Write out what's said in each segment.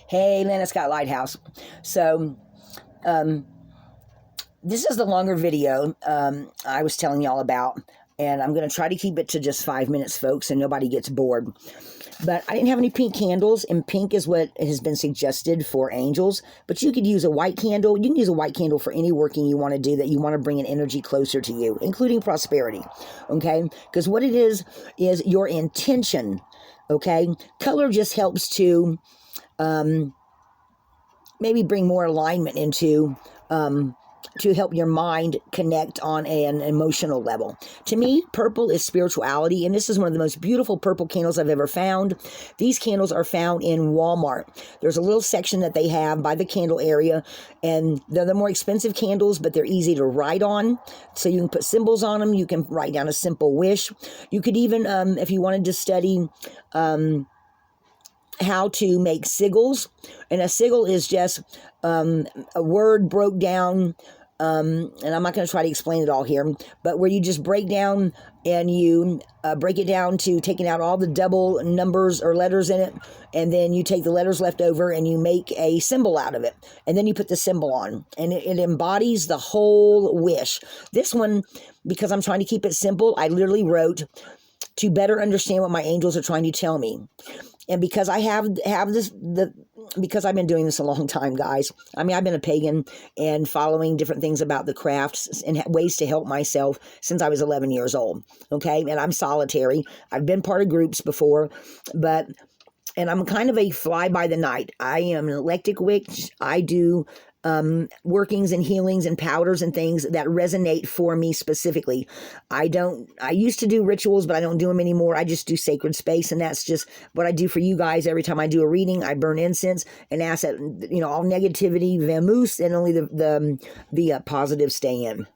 Hey, Lana Scott Lighthouse. So, this is the longer video I was telling y'all about, and I'm going to try to keep it to just 5 minutes, folks, and nobody gets bored. But I didn't have any pink candles, and pink is what has been suggested for angels. But you could use a white candle. You can use a white candle for any working you want to do that you want to bring an energy closer to you, including prosperity, okay? Because what it is your intention, okay? Color just helps to maybe bring more alignment into to help your mind connect on an emotional level. To me, purple is spirituality, and this is one of the most beautiful purple candles I've ever found. These candles are found in Walmart. There's a little section that they have by the candle area, and they're the more expensive candles, but they're easy to write on. So you can put symbols on them. You can write down a simple wish. You could even, if you wanted to study how to make sigils, and a sigil is just a word broke down, and I'm not going to try to explain it all here, but where you just break down and you break it down to taking out all the double numbers or letters in it, and then you take the letters left over and you make a symbol out of it, and then you put the symbol on, and it embodies the whole wish. This one, because I'm trying to keep it simple, I literally wrote, "To better understand what my angels are trying to tell me." And because I have this, because I've been doing this a long time, guys. I mean, I've been a pagan and following different things about the crafts and ways to help myself since I was 11 years old. Okay. And I'm solitary. I've been part of groups before, and I'm kind of a fly by the night. I am an eclectic witch. I do workings and healings and powders and things that resonate for me specifically. I used to do rituals, but I don't do them anymore. I just do sacred space, and that's just what I do for you guys. Every time I do a reading, I burn incense and ask that, all negativity vamoose and only the positive stay in.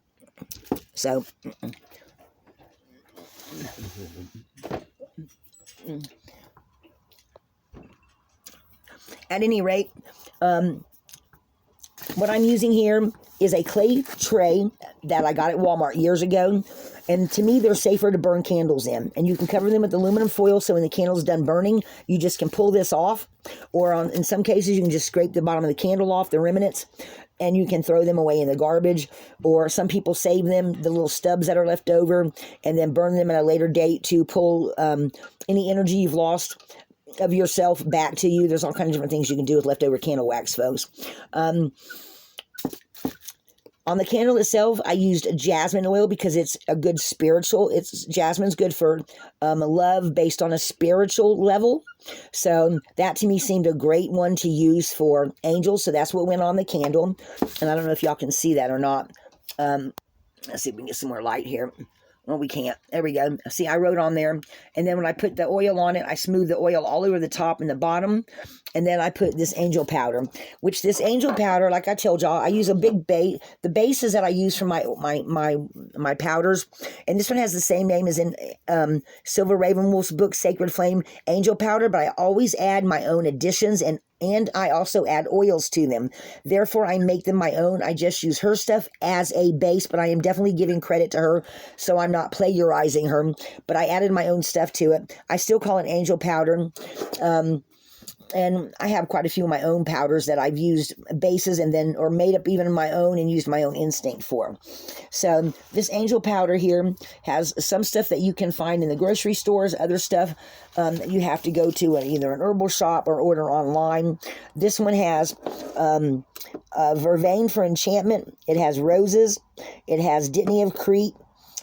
So, at any rate, what I'm using here is a clay tray that I got at Walmart years ago. And to me, they're safer to burn candles in. And you can cover them with aluminum foil, so when the candle's done burning, you just can pull this off. Or in some cases, you can just scrape the bottom of the candle off, the remnants, and you can throw them away in the garbage. Or some people save them, the little stubs that are left over, and then burn them at a later date to pull any energy you've lost of yourself back to you. There's all kinds of different things you can do with leftover candle wax, folks. On the candle itself, I used jasmine oil because it's a good spiritual. Jasmine's good for love based on a spiritual level. So that to me seemed a great one to use for angels. So that's what went on the candle. And I don't know if y'all can see that or not. Let's see if we can get some more light here. Well, we can't. There we go. See, I wrote on there. And then when I put the oil on it, I smoothed the oil all over the top and the bottom. And then I put this angel powder, which this angel powder, like I told y'all, I use a big base. The bases that I use for my powders, and this one has the same name as in Silver Ravenwolf's book, Sacred Flame Angel Powder, but I always add my own additions, and I also add oils to them. Therefore, I make them my own. I just use her stuff as a base, but I am definitely giving credit to her, so I'm not plagiarizing her, but I added my own stuff to it. I still call it angel powder. And I have quite a few of my own powders that I've used bases or made up even my own and used my own instinct for. So this angel powder here has some stuff that you can find in the grocery stores, other stuff that you have to go to either an herbal shop or order online. This one has vervain for enchantment. It has roses. It has dittany of Crete,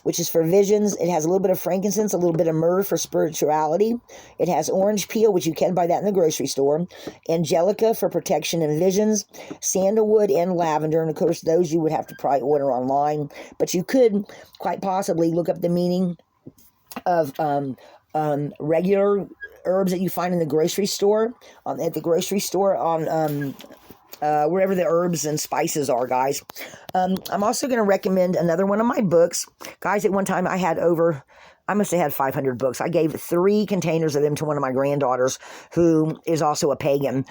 which is for visions. It has a little bit of frankincense, a little bit of myrrh for spirituality. It has orange peel, which you can buy that in the grocery store. Angelica for protection and visions. Sandalwood and lavender. And of course, those you would have to probably order online. But you could quite possibly look up the meaning of regular herbs that you find in the grocery store, wherever the herbs and spices are, guys. I'm also going to recommend another one of my books. Guys, at one time I must have had 500 books. I gave 3 containers of them to one of my granddaughters who is also a pagan.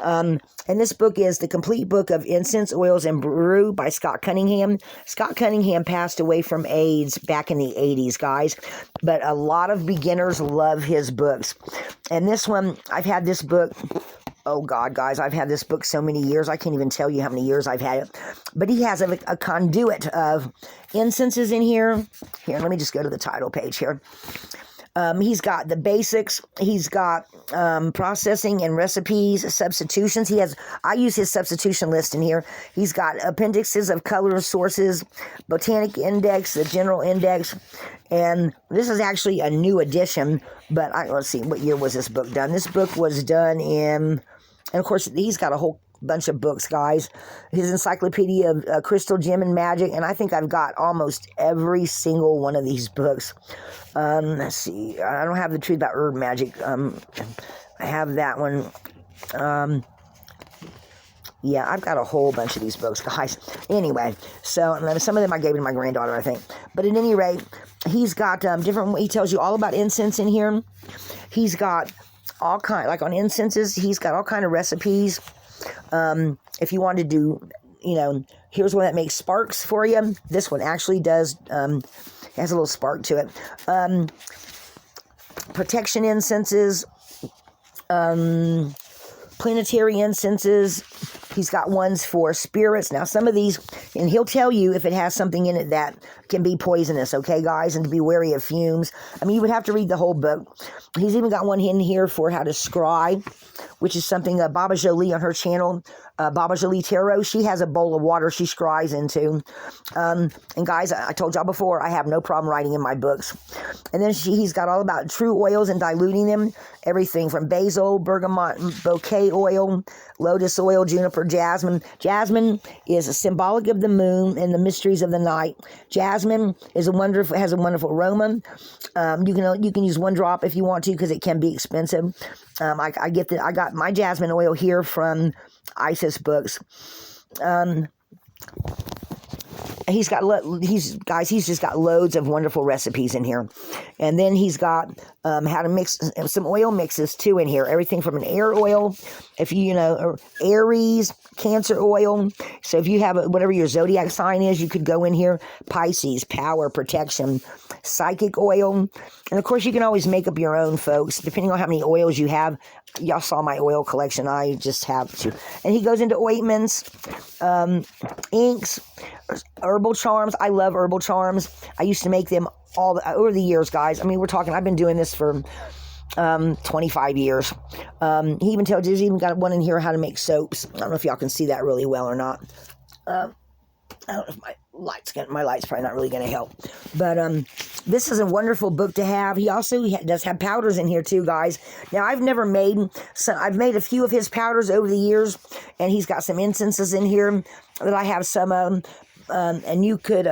And this book is The Complete Book of Incense, Oils, and Brew by Scott Cunningham. Scott Cunningham passed away from AIDS back in the 80s, guys. But a lot of beginners love his books. And this one, I've had this book oh God, guys, I've had this book so many years. I can't even tell you how many years I've had it. But he has a conduit of incenses in here. Here, let me just go to the title page here. He's got the basics. He's got processing and recipes, substitutions. I use his substitution list in here. He's got appendixes of color sources, botanic index, the general index, and this is actually a new edition. But let's see, what year was this book done? This book was done in, and of course, he's got a whole bunch of books, guys. His Encyclopedia of Crystal, Gem, and Magic, and I think I've got almost every single one of these books. Let's see. I don't have the Truth About Herb Magic. I have that one. Yeah, I've got a whole bunch of these books, guys. Anyway, so some of them I gave to my granddaughter, I think. But at any rate, he's got different. He tells you all about incense in here. He's got all kind, like on incenses. He's got all kind of recipes. If you want to do, here's one that makes sparks for you. This one actually does, has a little spark to it. Protection incenses, planetary incenses. He's got ones for spirits. Now, some of these, and he'll tell you if it has something in it that can be poisonous, okay, guys, and to be wary of fumes. I mean, you would have to read the whole book. He's even got one in here for how to scry, which is something Baba Jolie on her channel, Baba Jolie Tarot. She has a bowl of water she scries into. And guys, I told y'all before, I have no problem writing in my books. And then he's got all about true oils and diluting them. Everything from basil, bergamot, bouquet oil, lotus oil, juniper, jasmine. Jasmine is a symbolic of the moon and the mysteries of the night. Jasmine has a wonderful aroma. You can use one drop if you want to, because it can be expensive. I got my jasmine oil here from Isis Books. He's just got loads of wonderful recipes in here. And then he's got how to mix some oil mixes too in here. Everything from an air oil, or Aries, Cancer oil. So if you have whatever your zodiac sign is, you could go in here. Pisces, power, protection, psychic oil. And of course, you can always make up your own, folks, depending on how many oils you have. Y'all saw my oil collection. I just have to. And he goes into ointments, inks, herbal charms. I love herbal charms. I used to make them over the years, guys. I mean, I've been doing this for 25 years. He even tells you, he's even got one in here how to make soaps. I don't know if y'all can see that really well or not. I don't know if my light's probably not really going to help. But this is a wonderful book to have. He also does have powders in here too, guys. Now, I've made a few of his powders over the years, and he's got some incenses in here that I have some of. And you could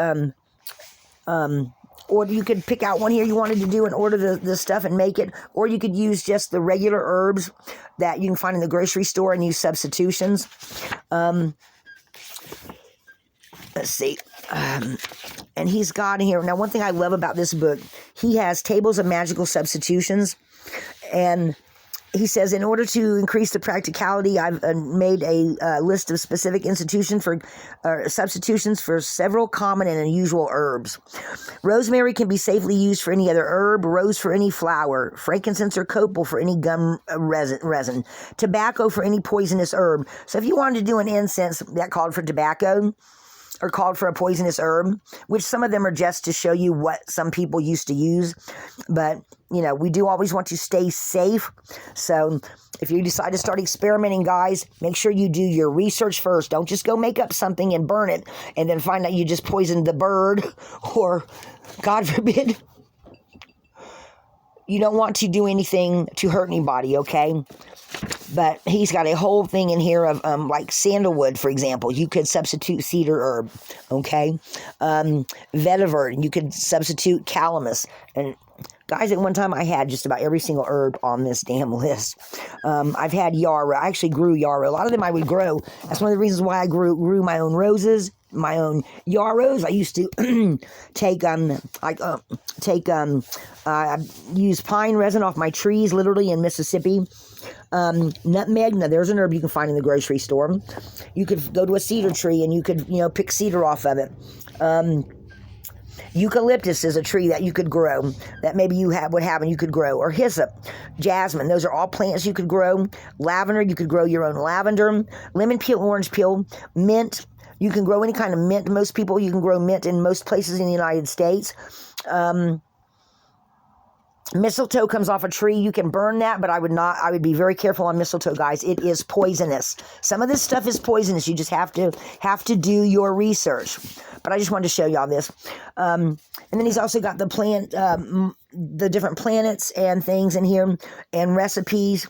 or you could pick out one here you wanted to do and order the stuff and make it, or you could use just the regular herbs that you can find in the grocery store and use substitutions. Let's see. And he's got in here. Now, one thing I love about this book, he has tables of magical substitutions. And he says, in order to increase the practicality, I've made a list of specific substitutions for several common and unusual herbs. Rosemary can be safely used for any other herb, rose for any flower, frankincense or copal for any gum resin, tobacco for any poisonous herb. So if you wanted to do an incense that called for tobacco, or called for a poisonous herb, which some of them are just to show you what some people used to use. But, we do always want to stay safe. So if you decide to start experimenting, guys, make sure you do your research first. Don't just go make up something and burn it and then find out you just poisoned the bird, or, God forbid, you don't want to do anything to hurt anybody, okay? But he's got a whole thing in here of, like sandalwood, for example. You could substitute cedar herb, okay? Vetiver, you could substitute calamus. And guys, at one time I had just about every single herb on this damn list. I've had yarrow. I actually grew yarrow. A lot of them I would grow. That's one of the reasons why I grew my own roses, my own yarrows. I used to I use pine resin off my trees, literally in Mississippi. Nutmeg, now there's an herb you can find in the grocery store. You could go to a cedar tree and you could, pick cedar off of it. Eucalyptus is a tree that you could grow, that maybe you would have and you could grow. Or hyssop, jasmine, those are all plants you could grow. Lavender, you could grow your own lavender. Lemon peel, orange peel, mint, you can grow any kind of mint. Most people, you can grow mint in most places in the United States. Mistletoe comes off a tree. You can burn that, but I would be very careful on mistletoe, guys. It is poisonous. Some of this stuff is poisonous. You just have to do your research. But I just wanted to show y'all this. And then he's also got the the different planets and things in here, and recipes.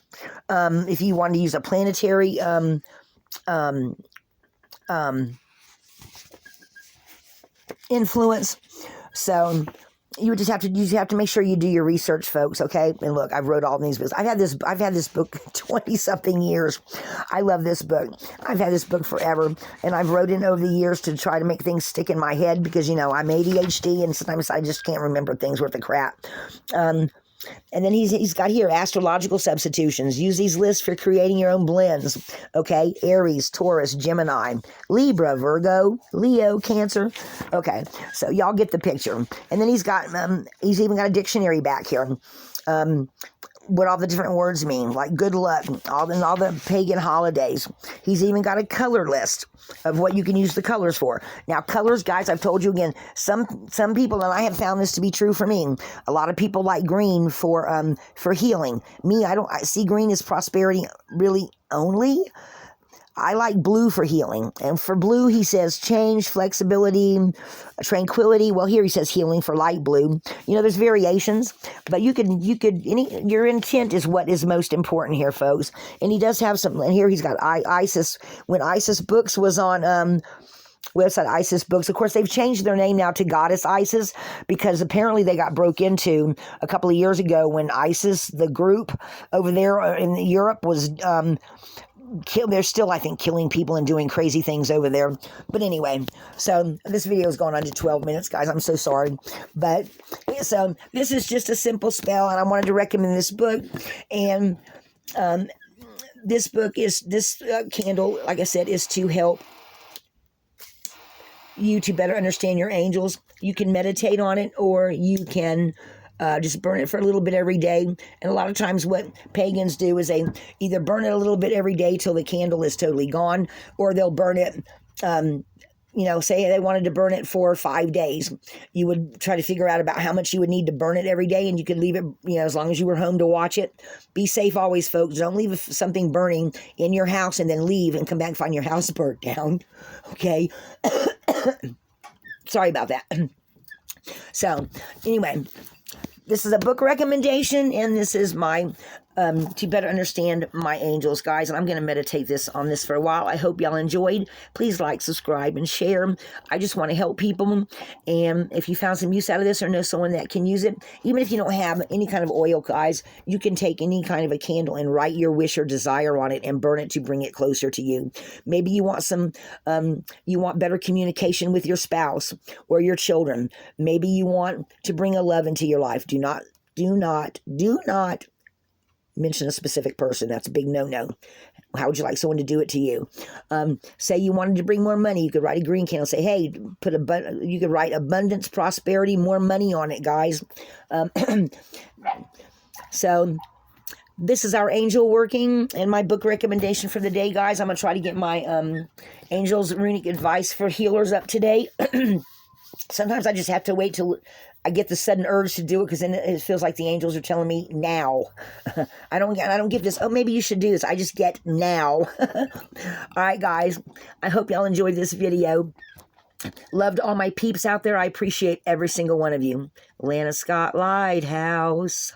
If you want to use a planetary influence. So you would just have to make sure you do your research, folks. Okay. And look, I've wrote all these books. I've had this book 20 something years. I love this book. I've had this book forever, and I've wrote it over the years to try to make things stick in my head because, you know, I'm ADHD and sometimes I just can't remember things worth of crap. And then he's got here astrological substitutions. Use these lists for creating your own blends. Okay, Aries, Taurus, Gemini, Libra, Virgo, Leo, Cancer. Okay, so y'all get the picture. And then he's even got a dictionary back here. What all the different words mean, like good luck, all the pagan holidays. He's even got a color list of what you can use the colors for. Now, colors, guys, I've told you again, some people, and I have found this to be true for me, a lot of people like green for healing. Me, I see green as prosperity really only. I like blue for healing. And for blue, he says change, flexibility, tranquility. Well, here he says healing for light blue. You know, there's variations, but your intent is what is most important here, folks. And he does have some, and here he's got Isis. When Isis Books was on, website Isis Books. Of course, they've changed their name now to Goddess Isis because apparently they got broke into a couple of years ago when Isis, the group over there in Europe, was they're still, I think, killing people and doing crazy things over there. But anyway, so this video is going on to 12 minutes, guys. I'm so sorry. But so this is just a simple spell, and I wanted to recommend this book. And this book is, this candle, like I said, is to help you to better understand your angels. You can meditate on it, or you can just burn it for a little bit every day. And a lot of times what pagans do is they either burn it a little bit every day till the candle is totally gone, or they'll burn it, say they wanted to burn it for 5 days. You would try to figure out about how much you would need to burn it every day, and you could leave it, as long as you were home to watch it. Be safe always, folks. Don't leave something burning in your house and then leave and come back and find your house burnt down. Okay? Sorry about that. So, anyway, this is a book recommendation, and this is my to better understand my angels, guys. And I'm going to meditate on this for a while. I hope y'all enjoyed. Please like, subscribe, and share. I just want to help people. And if you found some use out of this or know someone that can use it, even if you don't have any kind of oil, guys, you can take any kind of a candle and write your wish or desire on it and burn it to bring it closer to you. Maybe you want you want better communication with your spouse or your children. Maybe you want to bring a love into your life. Do not mention a specific person. That's a big no-no. How would you like someone to do it to you? Say you wanted to bring more money. You could write a green candle. Say, hey, you could write abundance, prosperity, more money on it, guys. So this is our angel working and my book recommendation for the day, guys. I'm going to try to get my angels runic advice for healers up today. Sometimes I just have to wait till I get the sudden urge to do it, because then it feels like the angels are telling me now. I don't get this, oh, maybe you should do this. I just get now. All right, guys. I hope y'all enjoyed this video. Loved all my peeps out there. I appreciate every single one of you. Lana Scott Lighthouse.